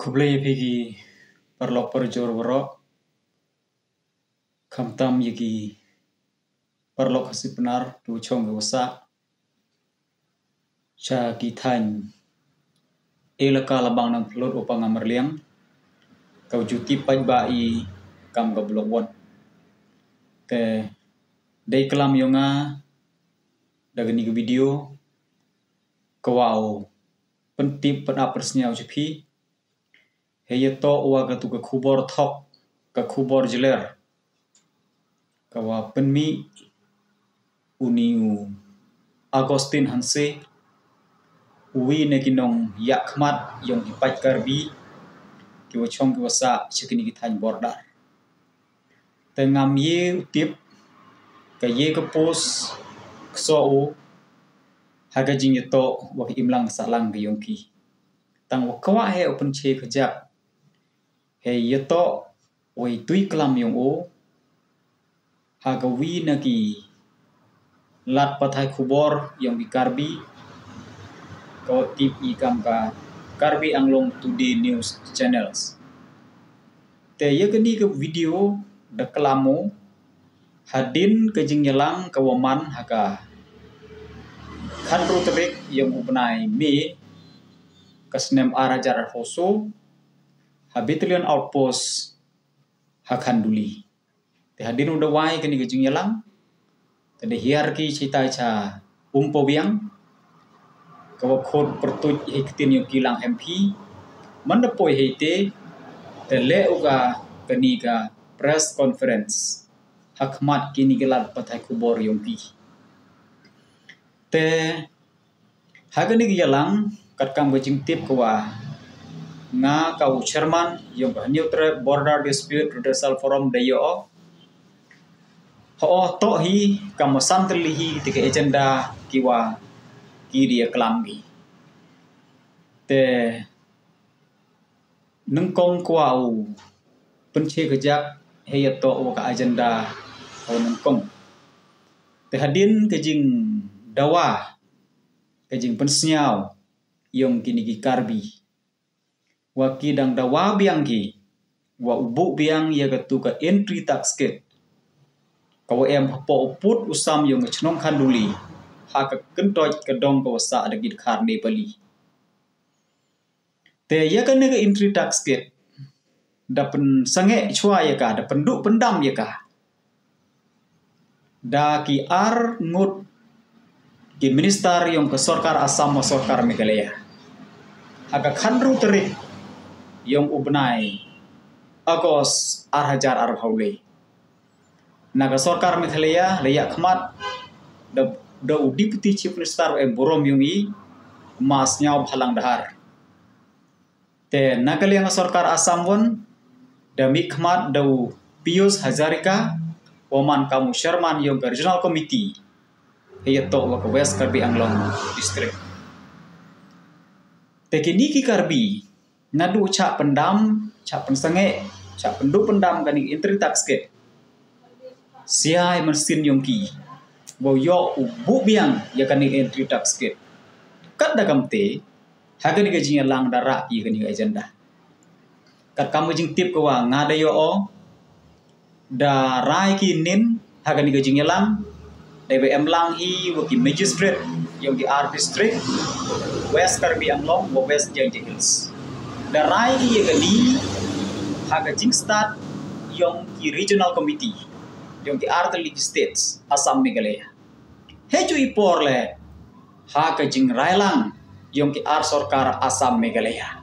Kublai pigi perlok perjor berok kamtam yagi perlok kasih benar tu chong gawasa cha kithan elaka labang nang pelot upang amerliang kau juti pai bai kam gablok won te dai kelam yonga dagani video kawau pentip penapersnya ujipi heyeto wa ka tu ka khubor thok ka khubor jeler kawa penmi uniu Agustin Hanse uwi ne kinong yakmat yong hipat karbi kiwa chong kiwa sa chikini kithan bordar tengam ye utip ka ye ka pos kso u haga jing yeto wa imlang salang giyong ki tang wa kawa he open che khajak he yeto wai tui kelam yong o haga wi naki lat pathai khubor yong di karbi ko tip ikam ka karbi anglong today news channels te ye gani ke video da kelamo hadin ke jing yelang ka waman haga khan rutrik yong ubnai me kasnem arajar hoso habitalian outpost hakhanduli te hadin udah wai kini gejing yelang tade hierarki cita cha biang kawa khod pertuj hiktin yo kilang MP mandapoi heite te le uga kani ga press conference hakmat kini gelat pathai kubor yompi te hagani yelang kat kam gejing tip kawa nga kau chairman yung neutral border dispute redressal forum dayo ho to hi kamosan terlihi tiga agenda kiwa kiria kelambi te nengkong kwau penche kejak heyato ka agenda o nengkong te hadin kejing dawa kejing pensiau yung kini ki karbi wa kidang dawa biang ki wa ubu biang ya gatu ka entry tax kit kawa em po put usam yung chnong khanduli ha ka kentoj ka dong ko sa dagit khar ne pali te ya ka ne entry tax kit dapen sange chwa ya ka dapen du pendam ya ka da ki ar ngut ki minister yung ka sarkar Assam ma sarkar Meghalaya aga khandru terik yung ubnai agos arhajar arhaule naga sarkar Meghalaya layak khmat da deputy chief minister borom yungi mas nyau phalang dahar te nagaliang sarkar Assam won da mi khmat da Piyus Hazarika oman kamu chairman yung regional committee heyato wa West Karbi Anglong district te kini ki karbi nadu cha pendam cha pensange cha pendu pendam kani entry tax ke siai mesin yongki bo yo ubu biang ya kani entry tax ke kat da kamte hagani ga jing lang dara i kani agenda kat kamu jing tip ko wa ngada yo o da rai ki nin hagani ga jing lang DBM lang hi waki magistrate yung di R district West Karbi Anglong wo West Janji Hills da rai ye gani haga jing start yung ki regional committee yung di R states Assam Meghalaya heju ipor le haga jing rai lang yung ki R sarkar Assam Meghalaya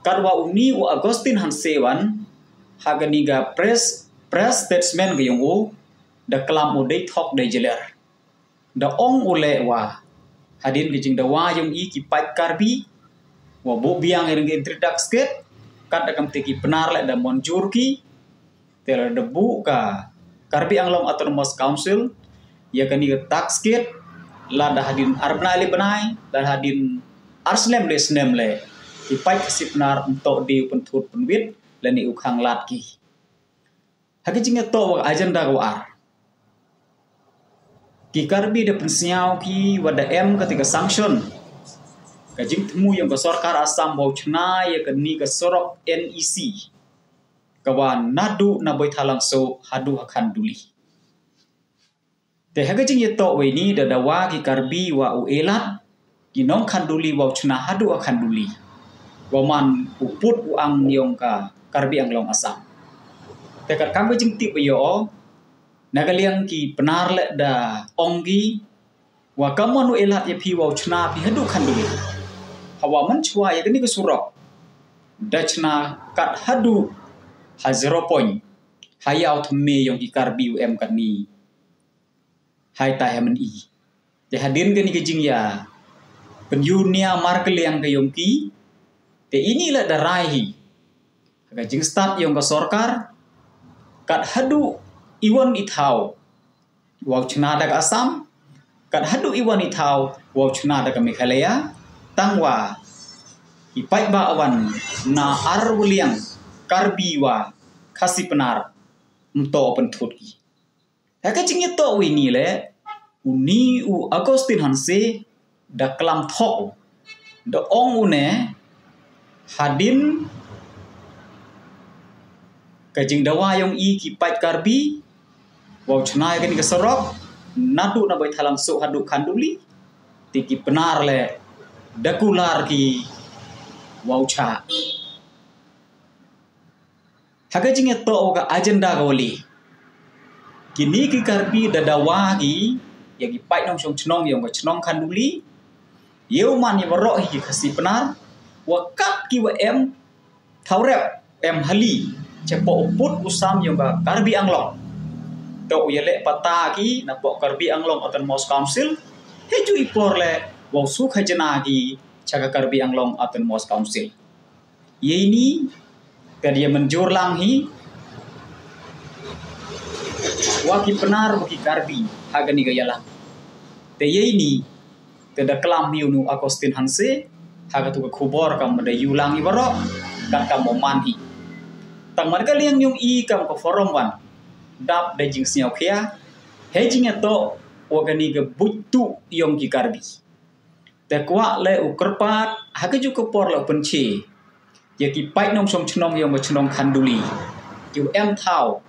kadwa uni u Agustin Hansewan haga niga press statement yung u da kelam udai thok dai jeler da ong ule wa hadin gijing da wa yung i ki pat karbi wa bo biang ring entry tax ket kat da kam teki benar le da monjur ki tela da bu ka Karbi Anglong Autonomous Council ya kani tax ket la da hadin arbna le benai da hadin arslem le snem le ki pat sipnar untuk di pentut penwit la ni ukhang lat ki hagijing to wa agenda ko ar ki karbi de pensiau ki wada em ketika sanction Kajing temu yang ke sorkar Assam bau cena ya ke ni ke sorok NEC kawan nadu na boy thalang so hadu akan duli. Te hagajing ye to we ni dadawa ki karbi wa uelat ginong khanduli wa cena hadu akan duli. Waman uput uang yong ka karbi anglong Assam. Te kat kang jing tip yo nagaliang ki penar le da onggi wa kamon uelat ye pi wa cena pi hadu akan duli. Hawa mencua ya kini ke surok dachna kat hadu ha 0 point hayau thme yong ki karbi um kan ni hai ta hemen i te hadin kini ke jing ya penyunia markeliang ke yong ki te inilah darai ka jing start yong ka sorkar kat hadu iwan ithau wa chna da Assam kat hadu iwan ithau wa chna da Meghalaya tangwa ipai ba awan na arwliang karbi wa khasi penar mto open thotki haka chingye to wi ni le uni u Agustin Hanse da klam thok da ong une hadin kajing dawa yong i ki pai karbi wa chnai kan ke sorok nadu na bai thalang so hadu khanduli tiki penar le dakular ki waucha hagajing to ga agenda goli kini ki karbi dadawa gi yagi pai nong song chnong yong ga chnong khanduli yeu man ye baro hi khasi penar wa kap ki wa em thaurep em hali chepo put usam yong ga karbi anglong to yele pata ki na po karbi anglong autonomous council heju ipor le wa su khajana gi chaga karbi anglong autonomous council ye ini dia menjur lang hi wa ki penar ki karbi haga ni gayala te ye ini te da klam miunu Agustin Hanse haga tu khubor kam da yulang i baro kan kam moman hi tang mar ka liang yung i kam ko forum wan dap da jing siau khia he jing to organi ga butu yong ki karbi te kwa le ukerpat haka ju ko por le penchi ya ki pai nong song chnong yong ma chnong khanduli ju em thau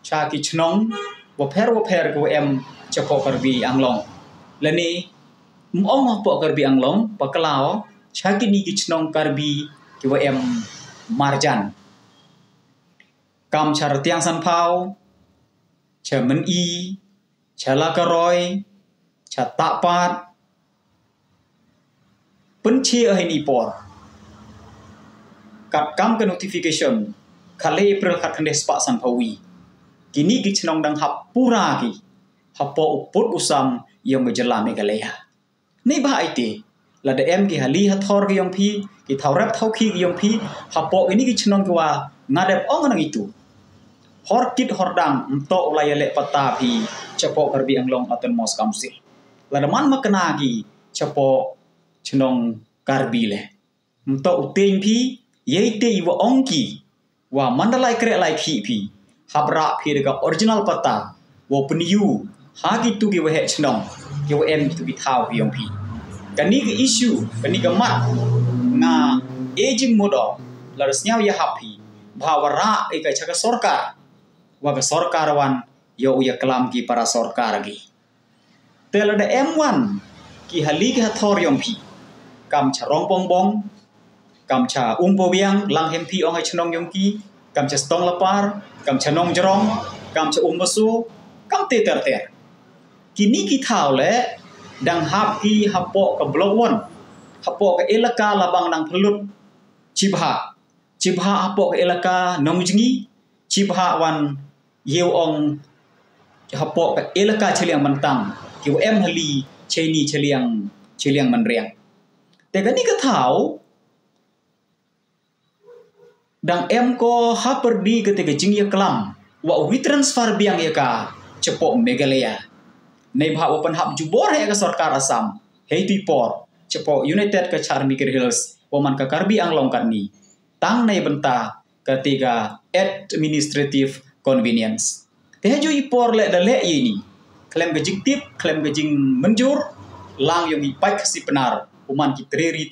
cha ki chnong wo pher ko em chapo karbi anglong lani mong po karbi anglong paklao cha ki ni ki chnong karbi ki wo em marjan kam char tiang san phau cha men i cha la karoi cha ta pat penci ahini por kat kam ke notification khale April khat khande spa san phawi kini ki chnong dang hap pura ki hapo uput usam yong gejala Meghalaya nei ba ite la de em ki hali hathor ki yong phi ki thaurap thau khi ki yong phi hapo ini ki chnong kwa ngadep ong nang itu hor kit hordang mto layale pata phi chapo karbi anglong autonomous council la de man makna ki chapo chnong karbi le mto uteng phi yeite iwa ongki wa mandalai kre lai phi habra phi de original pata wo pniu hagi tu ki we chnong ki we em tu bi thau yong phi kani ke issue kani ke mat na aging modo la resnyau ya happy bhawara e ka chaka sorkar wa ka sorkar wan yo ya kelam ki para sorkar gi tela de m1 ki hali ki hathor yong phi kam charong bong kam cha po biang lang hem phi ong hai chnong yong ki kam cha stong lapar kam cha nong jrong kam cha basu kam te ter kini ki thau le dang hap ki hapo ka blok won hapo ka elaka labang nang phelut chibha hapo ka elaka nong jingi chibha wan yeu ong hapo ka elaka cheliang mantang ki em hali cheni cheliang manriang te gani ka thau dang em ko ha perdi ketika jing ya kelam wa wi transfer biang ya ka cepo Meghalaya nei bha open hub jubor he ka sarkar Assam hei ti por cepo United ka Charmikir Hills waman ka karbi anglong kan ni tang nei benta ketiga administrative convenience te ju ipor le dale ini klaim gejing tip klaim gejing menjur lang yung ipai kasi penar uman ki treri